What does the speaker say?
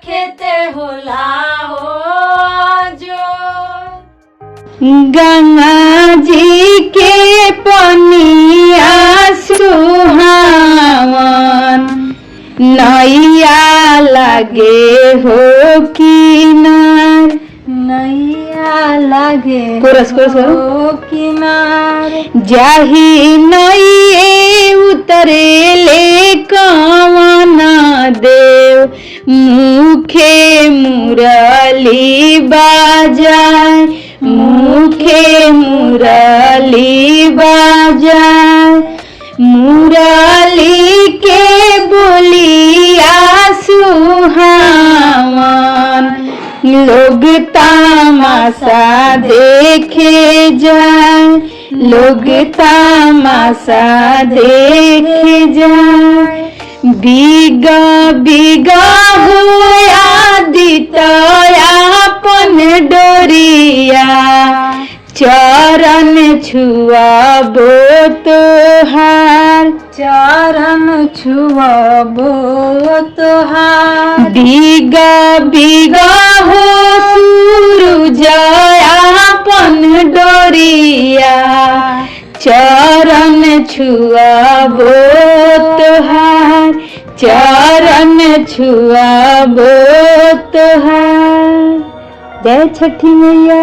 खेते होला हो जो। गंगा जी के पनिया सुहावन नैया लगे हो किनार, नैया लागे कोरस कोरस हो किनार। जाही नैये उतरे ले कवना देव मुखे मुरली बाजाय, मुखे मुरली बाजाय। मुरली के बोलिया सुहावन लोग तमाशा देखे जाए, लोग तमाशा देखे जाए। बिगा बिगा होया दितया अपन डोरिया चरण छुआबो तोहार, चरण छुआबो तोहार। बिगा बिगा हो सूरज अपन डोरिया चरण छुआबो तोहार, चरण छुआबो तोहार। जय छठी मैया।